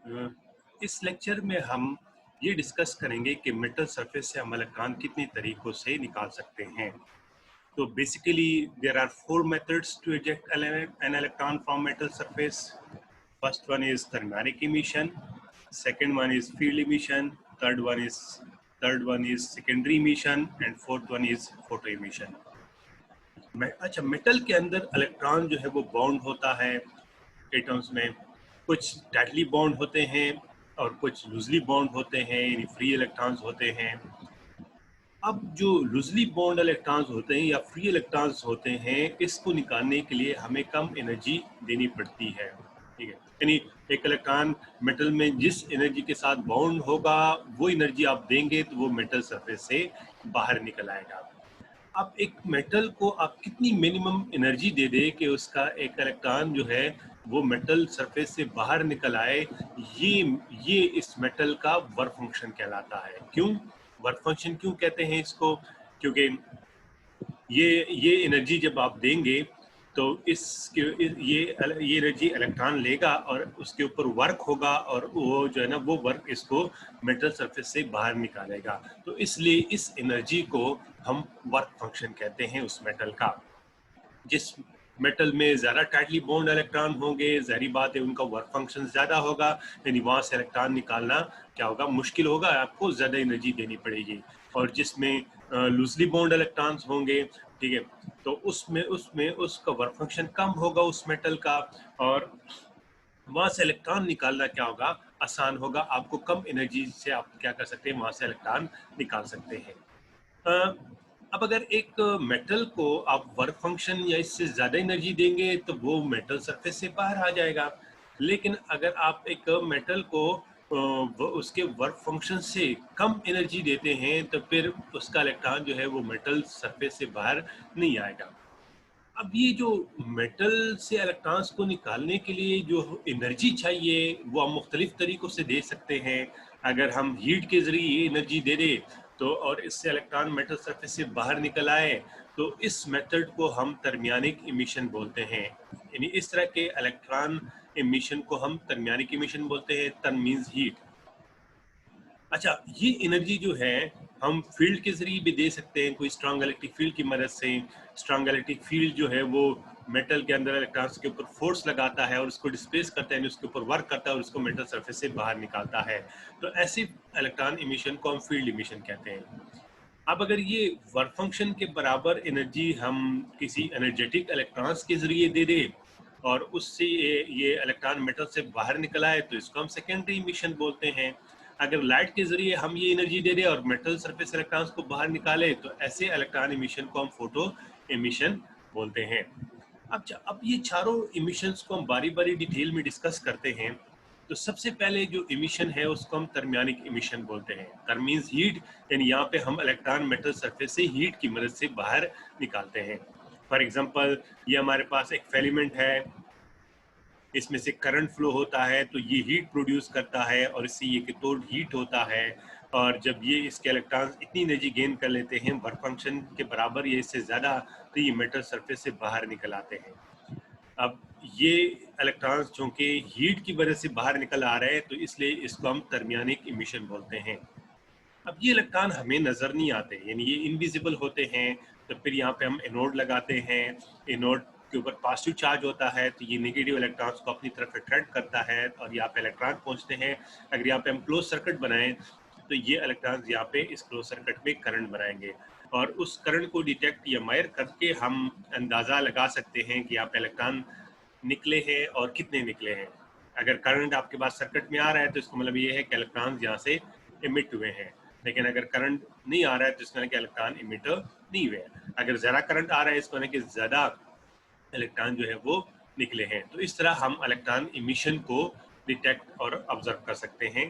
अ, इस लेक्चर में हम ये डिस्कस करेंगे कि मेटल सरफेस से हम इलेक्ट्रॉन कितनी तरीकों से निकाल सकते हैं। तो basically there are four methods to eject an electron from metal surface. First one is thermionic emission, second one is field emission, third one is secondary emission, and fourth one is photo emission. अच्छा, metal के अंदर electron जो है वो bound होता है atoms में. कुछ टाइटली बाउंड होते हैं और कुछ लूजली बाउंड होते हैं, यानी फ्री इलेक्ट्रॉन्स होते हैं. अब जो लूजली बाउंड इलेक्ट्रॉन्स होते हैं या फ्री इलेक्ट्रॉन्स होते हैं, इसको निकालने के लिए हमें कम एनर्जी देनी पड़ती है. ठीक है, यानी एक इलेक्ट्रॉन मेटल में जिस एनर्जी के साथ बाउंड होगा वो एनर्जी आप देंगे तो वो मेटल सरफेस से बाहर निकल आएगा. अब एक मेटल को आप कितनी मिनिमम एनर्जी दे दे कि उसका एक इलेक्ट्रॉन जो है वो मेटल सरफेस से बाहर निकल आए, ये इस मेटल का वर्क फंक्शन कहलाता है. क्यों वर्क फंक्शन क्यों कहते हैं इसको? क्योंकि ये एनर्जी जब आप देंगे तो इसके ये एनर्जी इलेक्ट्रॉन लेगा और उसके ऊपर वर्क होगा और वो जो है ना वो वर्क इसको मेटल सरफेस से बाहर निकालेगा. तो इसलिए इस एनर्जी को हम वर्क फंक्शन कहते हैं उस मेटल का. जिस मेटल में ज़्यादा टाइटली बॉन्ड इलेक्ट्रॉन होंगे, ज़ाहिर बात है उनका वर्क फंक्शन ज़्यादा होगा, यानी वहाँ से इलेक्ट्रॉन निकालना क्या होगा, मुश्किल होगा, आपको ज़्यादा एनर्जी देनी पड़ेगी. और जिसमें लूजली बॉन्ड इलेक्ट्रॉन्स होंगे, ठीक है, तो उसमें उसका वर्क फंक्शन कम होगा उस मेटल का, और वहाँ से इलेक्ट्रॉन निकालना क्या होगा, आसान होगा. आपको कम एनर्जी से आप क्या कर सकते हैं, वहाँ से इलेक्ट्रॉन निकाल सकते हैं. अब अगर एक मेटल को आप वर्क फंक्शन या इससे ज़्यादा एनर्जी देंगे तो वो मेटल सरफेस से बाहर आ जाएगा. लेकिन अगर आप एक मेटल को उसके वर्क फंक्शन से कम एनर्जी देते हैं तो फिर उसका इलेक्ट्रॉन जो है वो मेटल सरफेस से बाहर नहीं आएगा. अब ये जो मेटल से इलेक्ट्रॉन्स को निकालने के लिए जो एनर्जी चाहिए वो हम मुख्तलिफ तरीक़ों से दे सकते हैं. अगर हम हीट के ज़रिए ये एनर्जी दे दें तो और इससे इलेक्ट्रॉन मेटल सरफेस से बाहर निकल आए तो इस मेथड को हम थर्मियोनिक इमिशन बोलते हैं. यानी इस तरह के इलेक्ट्रॉन इमिशन को हम थर्मियोनिक इमिशन बोलते हैं. Therm means heat. अच्छा, ये एनर्जी जो है हम फील्ड के जरिए भी दे सकते हैं, कोई स्ट्रांग इलेक्ट्रिक फील्ड की मदद से. स्ट्रांग इलेक्ट्रिक फील्ड जो है वो मेटल के अंदर इलेक्ट्रॉन्स के ऊपर फोर्स लगाता है और उसको डिस्प्लेस करता है, उसके ऊपर वर्क करता है और उसको मेटल सरफेस से बाहर निकालता है. तो ऐसे इलेक्ट्रॉन इमिशन को हम फील्ड इमिशन कहते हैं. अब अगर ये वर्क फंक्शन के बराबर एनर्जी हम किसी एनर्जेटिक इलेक्ट्रॉन्स के जरिए दे दें और उससे ये इलेक्ट्रॉन मेटल से बाहर निकल आए तो इसको हम सेकेंडरी इमिशन बोलते हैं. अगर लाइट के जरिए हम ये एनर्जी दे दें और मेटल सरफेस इलेक्ट्रॉन्स को बाहर निकाले तो ऐसे इलेक्ट्रॉन इमिशन को हम फोटो इमिशन बोलते हैं. अब ये चारों इमिशंस को हम बारी बारी डिटेल में डिस्कस करते हैं. तो सबसे पहले जो इमिशन है उसको हम थर्मियोनिक इमिशन बोलते हैं. थर्म मींस हीट, यानी यहाँ पे हम इलेक्ट्रॉन मेटल सरफेस से हीट की मदद से बाहर निकालते हैं. फॉर एग्जांपल, ये हमारे पास एक फिलामेंट है, इसमें से करंट फ्लो होता है तो ये हीट प्रोड्यूस करता है और इससे ये कैथोड हीट होता है. और जब ये इसके इलेक्ट्रॉन इतनी एनर्जी गेन कर लेते हैं वर्क फंक्शन के बराबर या इससे ज़्यादा, तो ये मेटल सरफेस से बाहर निकल आते हैं. अब ये इलेक्ट्रॉन्स चूँकि हीट की वजह से बाहर निकल आ रहे हैं तो इसलिए इसको हम थर्मियोनिक इमिशन बोलते हैं. अब ये इलेक्ट्रॉन हमें नज़र नहीं आते, यानी ये इनविजिबल होते हैं. तो फिर यहाँ पे हम एनोड लगाते हैं, एनोड के ऊपर पॉजिटिव चार्ज होता है तो ये नेगेटिव इलेक्ट्रॉन्स को अपनी तरफ अट्रैक्ट करता है और यहाँ पे इलेक्ट्रॉन पहुँचते हैं. अगर यहाँ पे हम क्लोज सर्किट बनाएं तो ये इलेक्ट्रॉन्स यहाँ पे इस क्लोज सर्किट में करंट बनाएंगे और उस करंट को डिटेक्ट या मायर करके हम अंदाज़ा लगा सकते हैं कि यहाँ पे इलेक्ट्रॉन निकले हैं और कितने निकले हैं. अगर करंट आपके पास सर्किट में आ रहा है तो इसका मतलब ये है कि इलेक्ट्रॉन्स यहाँ से इमिट हुए हैं. लेकिन अगर करंट नहीं आ रहा है तो इसका मतलब कि इलेक्ट्रॉन इमिट नहीं हुए हैं. अगर ज़्यादा करंट आ रहा है इसका मतलब कि ज़्यादा इलेक्ट्रॉन जो है वो निकले हैं. तो इस तरह हम इलेक्ट्रॉन इमिशन को डिटेक्ट और ऑब्जर्व कर सकते हैं.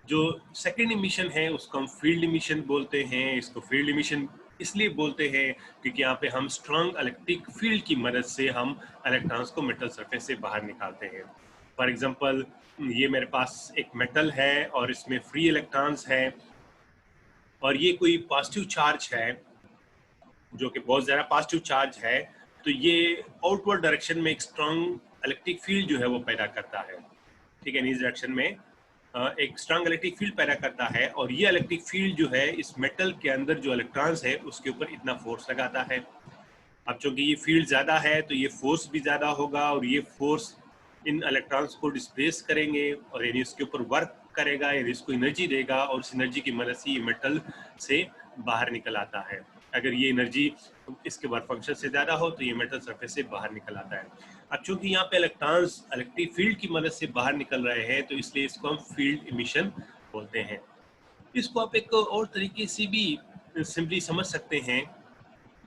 जो सेकेंड इमिशन है उसको हम फील्ड इमिशन बोलते हैं. इसको फील्ड इमिशन इसलिए बोलते हैं क्योंकि यहाँ पे हम स्ट्रांग इलेक्ट्रिक फील्ड की मदद से हम इलेक्ट्रॉन्स को मेटल सरफेस से बाहर निकालते हैं. फॉर एग्जांपल, ये मेरे पास एक मेटल है और इसमें फ्री इलेक्ट्रॉन्स हैं और ये कोई पॉजिटिव चार्ज है जो कि बहुत ज़्यादा पॉजिटिव चार्ज है, तो ये आउटवर्ड डायरेक्शन में एक स्ट्रांग इलेक्ट्रिक फील्ड जो है वो पैदा करता है. ठीक है, इस डायरेक्शन में एक स्ट्रांग इलेक्ट्रिक फील्ड पैदा करता है, और ये इलेक्ट्रिक फील्ड जो है इस मेटल के अंदर जो इलेक्ट्रॉन्स है उसके ऊपर इतना फोर्स लगाता है। अब चूंकि ये फील्ड ज़्यादा है तो ये फोर्स भी ज़्यादा होगा, और ये फोर्स इन इलेक्ट्रॉन्स को डिस्प्लेस करेंगे, और यानी इसके ऊपर वर्क करेगा, यानी इसको एनर्जी देगा, और इस एनर्जी की मदद से ये मेटल से बाहर निकल आता है। अगर ये एनर्जी इसके वर्क फंक्शन से ज़्यादा हो तो ये मेटल सरफेस से बाहर निकल आता है। अब चूंकि यहाँ पे इलेक्ट्रॉन्स इलेक्ट्रिक फील्ड की मदद से बाहर निकल रहे हैं तो इसलिए इसको हम फील्ड इमिशन बोलते हैं। इसको आप एक और तरीके से भी सिंपली समझ सकते हैं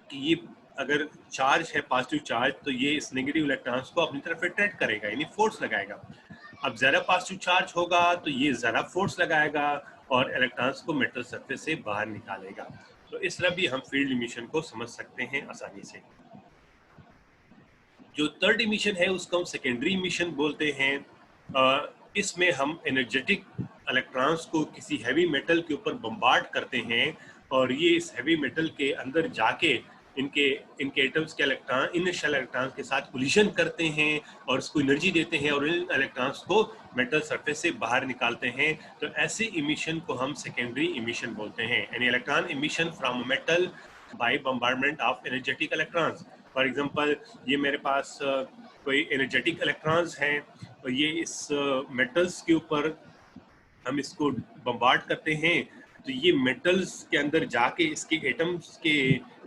कि ये अगर चार्ज है पॉजिटिव चार्ज, तो ये इस नेगेटिव इलेक्ट्रॉन्स को अपनी तरफ अट्रैक्ट करेगा, यानी फोर्स लगाएगा। अब ज़्यादा पॉजिटिव चार्ज होगा तो ये ज़्यादा फोर्स लगाएगा और इलेक्ट्रॉन्स को मेटल सरफेस से बाहर निकालेगा। तो इस तरह भी हम फील्ड इमिशन को समझ सकते हैं आसानी से। जो थर्ड इमिशन है उसको हम सेकेंडरी इमिशन बोलते हैं। इसमें हम एनर्जेटिक इलेक्ट्रॉन्स को किसी हैवी मेटल के ऊपर बम्बार्ड करते हैं, और ये इस हैवी मेटल के अंदर जाके इनके इनके एटम्स के इलेक्ट्रॉन इन शेल इलेक्ट्रॉन्स के साथ कोलिजन करते हैं और इसको एनर्जी देते हैं, और इन इलेक्ट्रॉन्स को मेटल सरफेस से बाहर निकालते हैं। तो ऐसे इमिशन को हम सेकेंडरी इमिशन बोलते हैं, यानी electron emission from metal by bombardment of energetic electrons. For example, ये मेरे पास कोई एनर्जेटिक इलेक्ट्रॉन्स हैं, और ये इस मेटल्स के ऊपर हम इसको बम्बार्ड करते हैं, तो ये मेटल्स के अंदर जाके इसके एटम्स के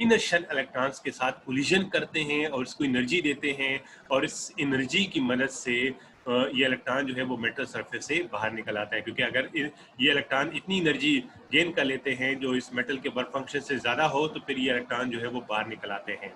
इनर शेल इलेक्ट्रॉन्स के साथ कोलिजन करते हैं और इसको एनर्जी देते हैं, और इस एनर्जी की मदद से ये इलेक्ट्रॉन जो है वो मेटल सरफेस से बाहर निकल आता है। क्योंकि अगर ये इलेक्ट्रॉन इतनी एनर्जी गेन कर लेते हैं जो इस मेटल के वर्क फंक्शन से ज़्यादा हो, तो फिर ये इलेक्ट्रॉन जो है वो बाहर निकल आते हैं।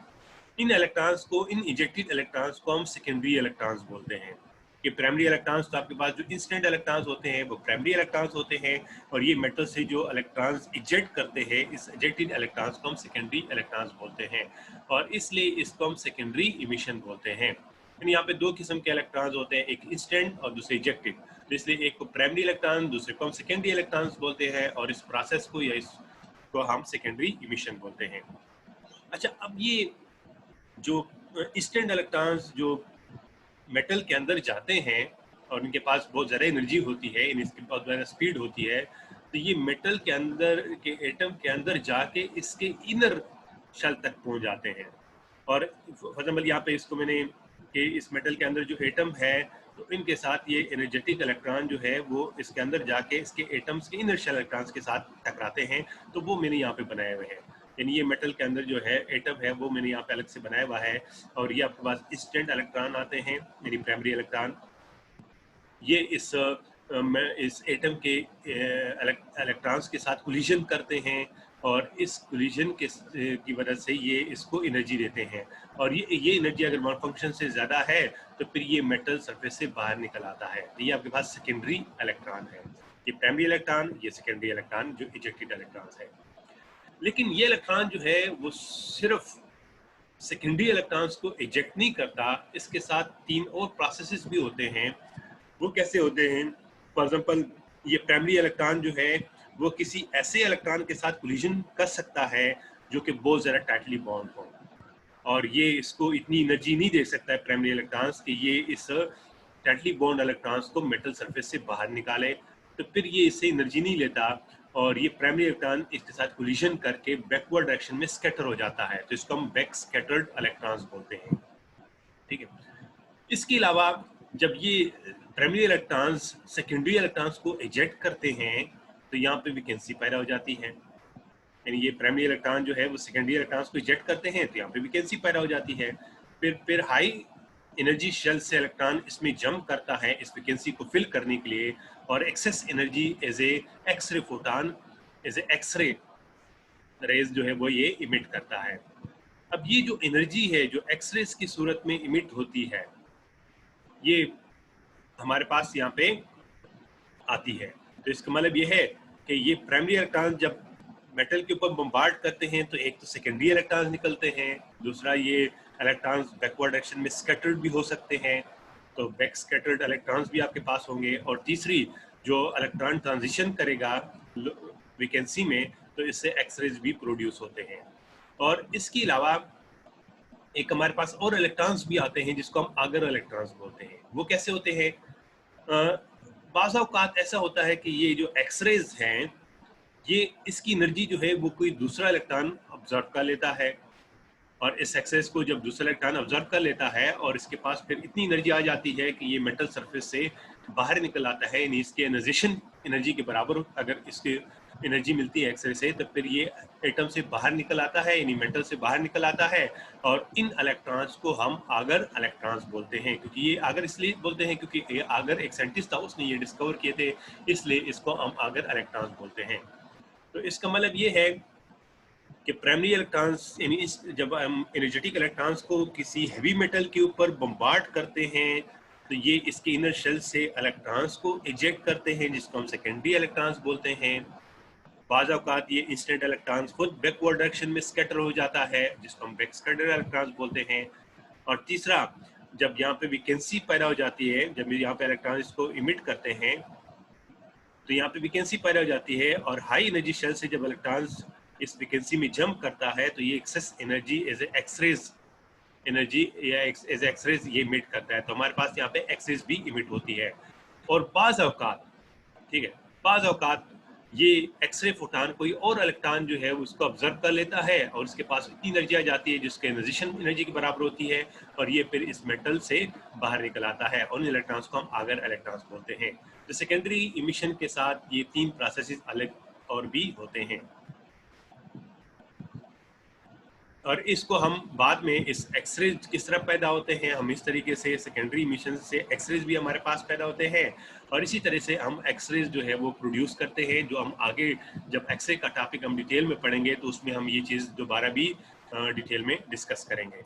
इन इलेक्ट्रॉन्स को, इन इजेक्टेड इलेक्ट्रॉन्स को हम सेकेंडरी इलेक्ट्रॉन्स बोलते हैं। कि प्राइमरी इलेक्ट्रॉन्स तो आपके पास जो इंस्टेंट इलेक्ट्रॉन्स होते हैं वो प्राइमरी इलेक्ट्रॉन्स होते हैं, और ये मेटल से जो इलेक्ट्रॉन्स इजेक्ट करते हैं, इस इजेक्टेड इलेक्ट्रॉन्स को हम सेकेंडरी इलेक्ट्रॉन्स बोलते हैं, और इसलिए इसको हम सेकेंडरी इमिशन बोलते हैं। यानी यहाँ पे दो किस्म के इलेक्ट्रॉन्स होते हैं, एक इंस्टेंट और दूसरे इजेक्टेड। तो इसलिए एक को प्राइमरी इलेक्ट्रॉन, दूसरे को हम सेकेंडरी इलेक्ट्रॉन्स बोलते हैं, और इस प्रोसेस को या इसको हम सेकेंडरी इमिशन बोलते हैं। अच्छा, अब ये जो इंस्टेंट इलेक्ट्रॉन्स जो मेटल के अंदर जाते हैं और इनके पास बहुत ज़्यादा एनर्जी होती है, इसकी बहुत ज़्यादा स्पीड होती है, तो ये मेटल के अंदर के एटम के अंदर जाके इसके इनर शेल तक पहुंच जाते हैं। और फॉर एग्जाम्पल यहाँ पे इसको मैंने कि इस मेटल के अंदर जो एटम है, तो इनके साथ ये एनर्जेटिक इलेक्ट्रॉन जो है वो इसके अंदर जाके इसके एटम्स के इनर शेल इलेक्ट्रॉन्स के साथ टकराते हैं, तो वो मैंने यहाँ पे बनाए हुए हैं। यानी ये मेटल के अंदर जो है एटम है वो मैंने यहाँ पे अलग से बनाया हुआ है, और ये आपके पास इंस्टेंट इलेक्ट्रॉन आते हैं, यानी प्राइमरी इलेक्ट्रॉन। ये इस एटम के इलेक्ट्रॉन्स के साथ कोलिजन करते हैं, और इस कोलिजन के की वजह से ये इसको एनर्जी देते हैं, और ये एनर्जी अगर वर्क फंक्शन से ज़्यादा है तो फिर ये मेटल सरफेस से बाहर निकल आता है। तो ये आपके पास सेकेंडरी इलेक्ट्रॉन है। ये प्राइमरी इलेक्ट्रॉन, ये सेकेंडरी इलेक्ट्रॉन जो इजेक्टेड इलेक्ट्रॉन्स है। लेकिन ये इलेक्ट्रॉन जो है वो सिर्फ सेकेंडरी इलेक्ट्रॉन्स को इजेक्ट नहीं करता, इसके साथ तीन और प्रोसेसेस भी होते हैं। वो कैसे होते हैं? फॉर एग्जांपल, ये प्राइमरी इलेक्ट्रॉन जो है वो किसी ऐसे इलेक्ट्रॉन के साथ कोलिजन कर सकता है जो कि बहुत ज़्यादा टाइटली बॉन्ड हो, और ये इसको इतनी एनर्जी नहीं दे सकता है प्राइमरी इलेक्ट्रॉन्स कि ये इस टाइटली बॉन्ड इलेक्ट्रॉन्स को मेटल सरफेस से बाहर निकाले। तो फिर ये इससे एनर्जी नहीं लेता, और ये प्राइमरी इलेक्ट्रॉन इसके साथ कोलिजन करके बैकवर्ड डायरेक्शन में स्कैटर हो जाता है, तो इसको हम बैक स्कैटर्ड इलेक्ट्रॉन्स बोलते हैं। ठीक है। इसके अलावा जब ये प्राइमरी इलेक्ट्रॉन्स सेकेंडरी इलेक्ट्रॉन्स को इजेक्ट करते हैं तो यहाँ पे वैकेंसी पैदा हो जाती है। यानी ये प्राइमरी इलेक्ट्रॉन जो है वो सेकेंडरी इलेक्ट्रॉन्स को इजेक्ट करते हैं तो यहाँ पे वैकेंसी पैदा हो जाती है। फिर हाई एनर्जी शेल से इलेक्ट्रॉन इसमें जंप करता है इस वैकेंसी को फिल करने के लिए, और excess energy as a X-ray photon, as a X-ray rays जो है वो ये इमिट करता है। अब ये जो एनर्जी है जो एक्सरेज की सूरत में इमिट होती है, ये हमारे पास यहाँ पे आती है। तो इसका मतलब ये है कि ये प्राइमरी इलेक्ट्रॉन जब मेटल के ऊपर बम्बार्ड करते हैं तो एक तो सेकेंडरी इलेक्ट्रॉन्स निकलते हैं, दूसरा ये इलेक्ट्रॉन्स बैकवर्ड डायरेक्शन में स्कैटर्ड भी हो सकते हैं, तो बैक स्कैटर्ड इलेक्ट्रॉन्स भी आपके पास होंगे, और तीसरी जो इलेक्ट्रॉन ट्रांजिशन करेगा वैकेंसी में तो इससे एक्सरेज भी प्रोड्यूस होते हैं। और इसके अलावा एक हमारे पास और इलेक्ट्रॉन्स भी आते हैं जिसको हम आगर इलेक्ट्रॉन्स बोलते हैं। वो कैसे होते हैं? बाज़ औक़ात ऐसा होता है कि ये जो एक्स-रेज़ हैं, ये इसकी एनर्जी जो है वो कोई दूसरा इलेक्ट्रॉन ऑब्ज़र्व कर लेता है, और इस एक्सेस को जब दूसरा इलेक्ट्रॉन ऑब्जर्व कर लेता है और इसके पास फिर इतनी एनर्जी आ जाती है कि ये मेटल सरफेस से बाहर निकल आता है, यानी इसके एनर्जेशन एनर्जी के बराबर अगर इसके एनर्जी मिलती है एक्सरे से, तो फिर ये एटम से बाहर निकल आता है, यानी मेटल से बाहर निकल आता है। और इन इलेक्ट्रॉन्स को हम आगर इलेक्ट्रॉन्स बोलते हैं, क्योंकि ये आगर इसलिए बोलते हैं क्योंकि ये आगर एक साइंटिस्ट था, उसने ये डिस्कवर किए थे, इसलिए इसको हम आगर इलेक्ट्रॉन्स बोलते हैं। तो इसका मतलब ये है कि प्राइमरी इलेक्ट्रॉन्स, यानी जब हम एनर्जेटिक इलेक्ट्रॉन्स को किसी हैवी मेटल के ऊपर बम्बार्ड करते हैं, तो ये इसके इनर शेल से इलेक्ट्रॉन्स को इजेक्ट करते हैं, जिसको हम सेकेंडरी इलेक्ट्रॉन्स बोलते हैं। बाज़ औक़ात ये इंसिडेंट इलेक्ट्रॉन्स खुद बैकवर्ड डायरेक्शन में स्कैटर हो जाता है, जिसको हम बैक स्कैटर इलेक्ट्रॉन्स बोलते हैं। और तीसरा, जब यहाँ पे वैकेंसी पैदा हो जाती है, जब यहाँ पे इलेक्ट्रॉन इसको इमिट करते हैं, तो यहाँ पे वैकेंसी पैदा हो जाती है, और हाई एनर्जी शेल से जब इलेक्ट्रॉन्स इस वैकेंसी में जंप करता है, तो ये excess energy as X-rays energy या एज एक्सरेज ये इमिट करता है। तो हमारे पास यहाँ पे एक्सरेज भी इमिट होती है। और बाज़ औक़ात, ठीक है, बाज़ औक़ात ये एक्सरे फोटान कोई और इलेक्ट्रॉन जो है उसको ऑब्जर्व कर लेता है, और उसके पास इतनी एनर्जी आ जाती है जिसके एनर्जेशन एनर्जी के बराबर होती है, और ये फिर इस मेटल से बाहर निकल आता है, और इन इलेक्ट्रॉन्स को हम आगर इलेक्ट्रॉन्स बोलते हैं। तो सेकेंडरी इमिशन के साथ ये तीन प्रोसेसेस अलग और भी होते हैं, और इसको हम बाद में इस एक्सरेज किस तरह पैदा होते हैं, हम इस तरीके से सेकेंडरी इमिशन से एक्सरेज भी हमारे पास पैदा होते हैं, और इसी तरह से हम एक्सरेज जो है वो प्रोड्यूस करते हैं, जो हम आगे जब एक्सरे का टॉपिक हम डिटेल में पढ़ेंगे तो उसमें हम ये चीज़ दोबारा भी डिटेल में डिस्कस करेंगे।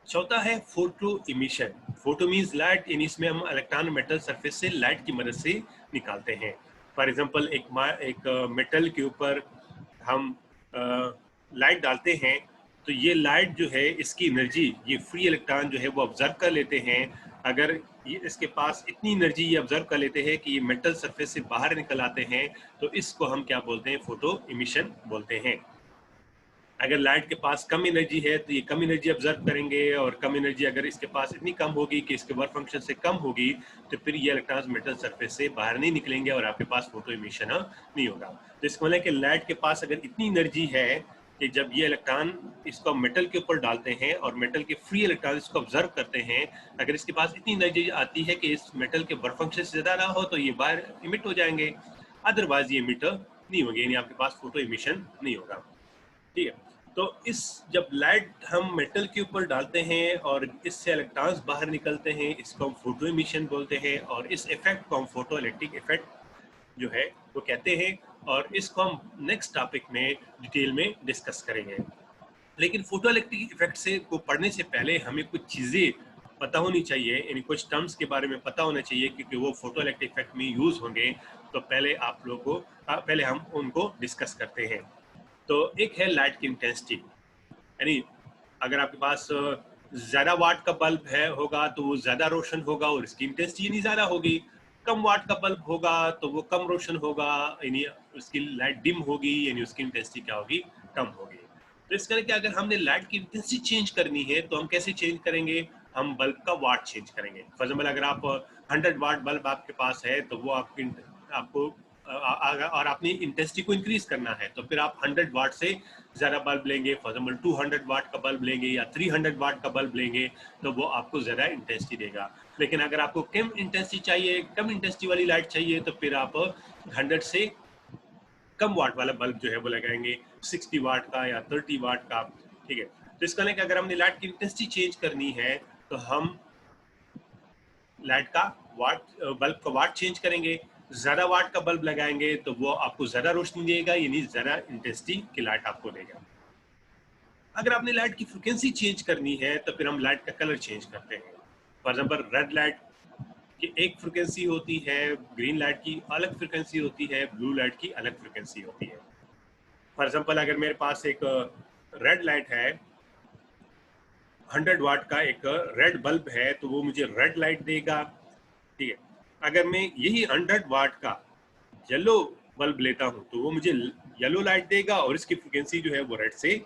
चौथा है photo emission. Photo means light, यानी इसमें हम इलेक्ट्रॉन मेटल सरफेस से लाइट की मदद से निकालते हैं। फॉर एग्जांपल एक मेटल के ऊपर हम लाइट डालते हैं, तो ये लाइट जो है इसकी एनर्जी ये फ्री इलेक्ट्रॉन जो है वो ऑब्जर्व कर लेते हैं। अगर ये इसके पास इतनी एनर्जी ये ऑब्जर्व कर लेते हैं कि ये मेटल सरफेस से बाहर निकल आते हैं, तो इसको हम क्या बोलते हैं, फोटो इमिशन बोलते हैं। अगर लाइट के पास कम एनर्जी है तो ये कम एनर्जी ऑब्जर्व करेंगे, और कम एनर्जी अगर इसके पास इतनी कम होगी कि इसके वर्क फंक्शन से कम होगी, तो फिर ये इलेक्ट्रॉन्स मेटल सरफेस से बाहर नहीं निकलेंगे और आपके पास फोटो इमिशन नहीं होगा। तो इसको मतलब कि लाइट के पास अगर इतनी एनर्जी है कि जब ये इलेक्ट्रॉन इसको मेटल के ऊपर डालते हैं और मेटल के फ्री इलेक्ट्रॉन इसको ऑब्जर्व करते हैं, अगर इसके पास इतनी एनर्जी आती है कि इस मेटल के वर्क फंक्शन से ज़्यादा ना हो, तो ये बाहर इमिट हो जाएंगे, अदरवाइज ये इमिट नहीं होंगे, यानी आपके पास फोटो इमिशन नहीं होगा। ठीक है, तो इस जब लाइट हम मेटल के ऊपर डालते हैं और इससे इलेक्ट्रॉन्स बाहर निकलते हैं, इसको हम फोटो इमिशन बोलते हैं, और इस इफेक्ट को हम फोटो इलेक्ट्रिक इफेक्ट जो है वो कहते हैं, और इसको हम नेक्स्ट टॉपिक में डिटेल में डिस्कस करेंगे। लेकिन फोटो इलेक्ट्रिक इफेक्ट से को पढ़ने से पहले हमें कुछ चीज़ें पता होनी चाहिए, यानी कुछ टर्म्स के बारे में पता होना चाहिए, क्योंकि वो फोटो इलेक्ट्रिक इफेक्ट में यूज़ होंगे। तो पहले आप लोगों को पहले हम उनको डिस्कस करते हैं। तो एक है लाइट की इंटेंसिटी, यानी अगर आपके पास ज़्यादा वाट का बल्ब है होगा तो वो ज़्यादा रोशन होगा और इसकी इंटेंसिटी यानी ज़्यादा होगी। कम वाट का बल्ब होगा तो वो कम रोशन होगा, यानी उसकी लाइट डिम होगी, यानी उसकी इंटेंसिटी क्या होगी, कम होगी। तो इस करके अगर हमने लाइट की इंटेंसिटी चेंज करनी है तो हम कैसे चेंज करेंगे, हम बल्ब का वाट चेंज करेंगे। फॉर एग्जाम्पल अगर आप 100 वाट बल्ब आपके पास है तो वो आपको और आपने इंटेंसिटी को इंक्रीज करना है, तो फिर आप 100 वाट से ज़्यादा बल्ब लेंगे, फॉर एग्जाम्पल 200 वाट का बल्ब लेंगे या 300 वाट का बल्ब लेंगे, तो वो आपको ज़्यादा इंटेंसिटी देगा। लेकिन अगर आपको कम इंटेंसिटी चाहिए, कम इंटेंसिटी वाली लाइट चाहिए, तो फिर आप 100 से कम वाट वाला बल्ब जो है वो लगाएंगे, 60 वाट का या 30 वाट का। ठीक है, तो इसका नहीं कि अगर हमने लाइट की इंटेंसिटी चेंज करनी है तो हम लाइट का बल्ब का वाट चेंज करेंगे। ज़्यादा वाट का बल्ब लगाएंगे तो वो आपको ज़्यादा रोशनी देगा, यानी ज़्यादा इंटेंसिटी की लाइट आपको देगा। अगर आपने लाइट की फ्रिक्वेंसी चेंज करनी है तो फिर हम लाइट का कलर चेंज करते हैं। फॉर एग्जाम्पल रेड लाइट की एक फ्रिक्वेंसी होती है, ग्रीन लाइट की अलग फ्रिक्वेंसी होती है, ब्लू लाइट की अलग फ्रिक्वेंसी होती है। फॉर एग्जाम्पल अगर मेरे पास एक रेड लाइट है, 100 वाट का एक रेड बल्ब है, तो वो मुझे रेड लाइट देगा। ठीक है, अगर मैं यही 100 वाट का येलो बल्ब लेता हूं तो वो मुझे येलो लाइट देगा, और इसकी फ्रिक्वेंसी जो है वो रेड से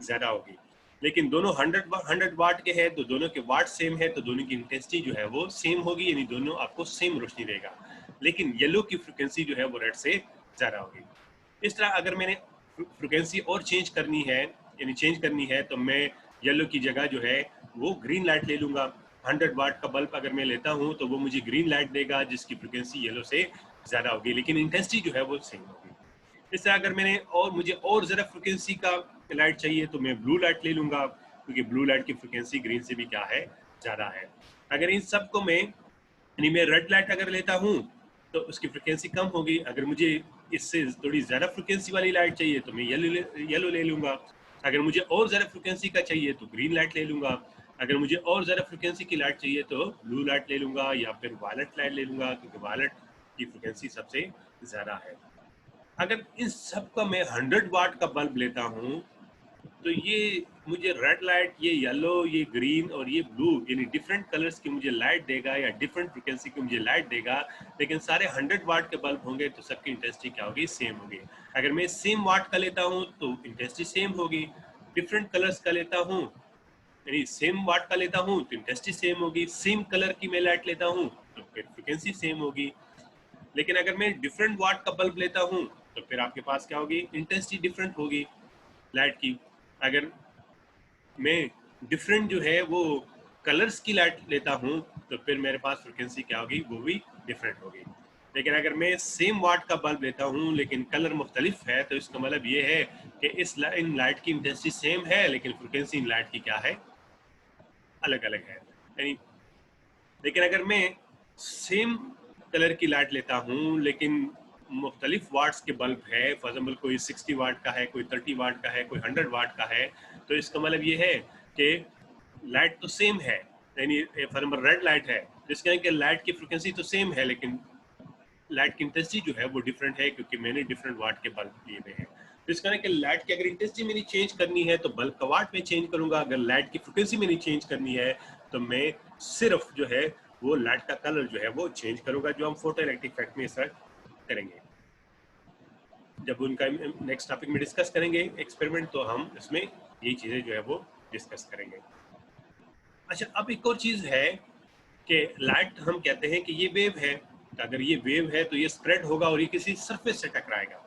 ज़्यादा होगी। लेकिन दोनों 100 वाट के हैं तो दोनों के वाट सेम है, तो दोनों की इंटेंसिटी जो है वो सेम होगी, यानी दोनों आपको सेम रोशनी देगा। लेकिन येलो की फ्रिक्वेंसी जो है वो रेड से ज़्यादा होगी। इस तरह अगर मैंने फ्रिक्वेंसी और चेंज करनी है, यानी चेंज करनी है, तो मैं येलो की जगह जो है वो ग्रीन लाइट ले लूँगा। 100 वाट का बल्ब अगर मैं लेता हूँ तो वो मुझे ग्रीन लाइट देगा जिसकी फ्रिक्वेंसी येलो से ज़्यादा होगी, लेकिन इंटेंसिटी जो है वो सेम होगी। इस तरह अगर मैंने और मुझे और ज़रा फ्रिक्वेंसी का लाइट चाहिए तो मैं ब्लू लाइट ले लूँगा, क्योंकि ब्लू लाइट की फ्रिक्वेंसी ग्रीन से भी क्या है, ज़्यादा है। अगर इन सब को यानी मैं रेड लाइट अगर लेता हूँ तो उसकी फ्रिक्वेंसी कम होगी। अगर मुझे इससे थोड़ी ज़्यादा फ्रिक्वेंसी वाली लाइट चाहिए तो मैं येलो ले लूँगा। अगर मुझे और ज़्यादा फ्रिक्वेंसी का चाहिए तो ग्रीन लाइट ले लूँगा। अगर मुझे और ज़्यादा फ्रिक्वेंसी की लाइट चाहिए तो ब्लू लाइट ले लूँगा या फिर वायलेट लाइट ले लूँगा, क्योंकि वायलेट की फ्रिक्वेंसी सबसे ज़्यादा है। अगर इन सब का मैं 100 वाट का बल्ब लेता हूँ तो ये मुझे रेड लाइट, ये येलो, ये ग्रीन और ये ब्लू, यानी डिफरेंट कलर्स की मुझे लाइट देगा या डिफरेंट फ्रिक्वेंसी की मुझे लाइट देगा। लेकिन सारे 100 वाट के बल्ब होंगे तो सबकी इंटेंसिटी क्या होगी, सेम होगी। अगर मैं सेम वाट का लेता हूँ तो इंटेंसिटी सेम होगी। डिफरेंट कलर्स का लेता हूँ, यानी सेम वाट का लेता हूँ तो इंटेंसिटी सेम होगी। सेम कलर की मैं लाइट लेता हूँ तो फिर फ्रिक्वेंसी सेम होगी। लेकिन अगर मैं डिफरेंट वाट का बल्ब लेता हूँ तो फिर आपके पास क्या होगी, इंटेंसिटी डिफरेंट होगी लाइट की। अगर मैं डिफरेंट जो है वो कलर्स की लाइट लेता हूँ तो फिर मेरे पास फ्रिक्वेंसी क्या होगी, वो भी डिफरेंट होगी। लेकिन अगर मैं सेम वाट का बल्ब लेता हूँ लेकिन कलर मुख्तलिफ है तो इसका मतलब ये है कि इन लाइट की इंटेंसिटी सेम है लेकिन फ्रिक्वेंसी इन लाइट की क्या है, अलग अलग है। यानी लेकिन अगर मैं सेम कलर की लाइट लेता हूँ लेकिन मुख्तलिफ वाट्स के बल्ब है, फॉर एग्जाम्पल कोई 60 वाट का है, कोई 30 वाट का है, कोई 100 वाट का है, तो इसका मतलब ये है कि लाइट तो सेम है। यानी फॉर एग्जाम्पल रेड लाइट है जिसके कि लाइट की फ्रिक्वेंसी तो सेम है लेकिन लाइट की इंटेंसिटी जो है वो डिफरेंट है, क्योंकि मैंने डिफरेंट वाट के बल्ब लिए हुए हैं। तो इसका कि लाइट की अगर इंटेंसिटी मेरी चेंज करनी है तो बल्ब का वाट में चेंज करूंगा। अगर लाइट की फ्रिक्वेंसी मेरी चेंज करनी है तो मैं सिर्फ जो है वो लाइट का कलर जो है वो चेंज करूंगा, जो हम फोटो इलेक्ट्रिक इफेक्ट में इस करेंगे। जब उनका नेक्स्ट टॉपिक में डिस्कस करेंगे एक्सपेरिमेंट, तो हम इसमें यही चीज़ें जो है वो डिस्कस करेंगे। अच्छा, अब एक और चीज़ है कि लाइट हम कहते हैं कि ये वेव है, तो अगर ये वेव है तो ये स्प्रेड होगा और ये किसी सरफेस से टकराएगा।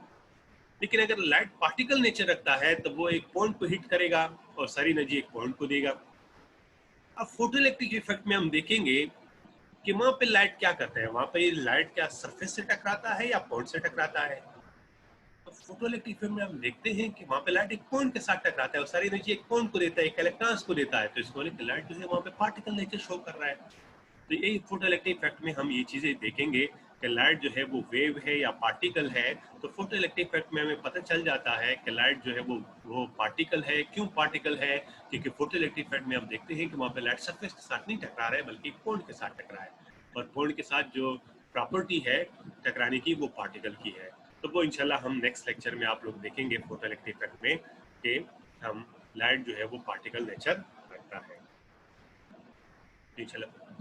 लेकिन अगर लाइट पार्टिकल नेचर रखता है तो वो एक पॉइंट को हिट करेगा और सारी एनर्जी एक पॉइंट को देगा। अब फोटो इलेक्ट्रिक इफेक्ट में हम देखेंगे कि वहां पे लाइट क्या करता है, वहां पे लाइट क्या सरफेस से टकराता है या पॉइंट से टकराता है। तो फोटो इलेक्ट्रिक इफेक्ट में हम देखते हैं कि वहां पे लाइट एक पॉइंट के साथ टकराता है और सारी एनर्जी एक पॉइंट को देता है, एक इलेक्ट्रॉन्स को देता है। तो इसको लाइट जो है वहां पे पार्टिकल नेचर शो कर रहा है। तो यही फोटो इलेक्ट्रिक इफेक्ट में हम ये चीजें देखेंगे कि लाइट जो है वो वेव है या पार्टिकल है। तो फोटो इलेक्ट्रिक इफेक्ट में हमें पता चल जाता है कि लाइट जो है वो पार्टिकल है। क्यों पार्टिकल है? क्योंकि फोटो इलेक्ट्रिक इफेक्ट में हम देखते हैं कि वहाँ पे लाइट सरफेस के साथ नहीं टकरा रहा है बल्कि पॉइंट के साथ टकरा है, और पॉइंट के साथ जो प्रॉपर्टी है टकराने की वो पार्टिकल की है। तो वो इंशाल्लाह हम नेक्स्ट लेक्चर में आप लोग देखेंगे फोटो इलेक्ट्रिक इफेक्ट में कि हम लाइट जो है वो पार्टिकल नेचर रखता है। इंशाल्लाह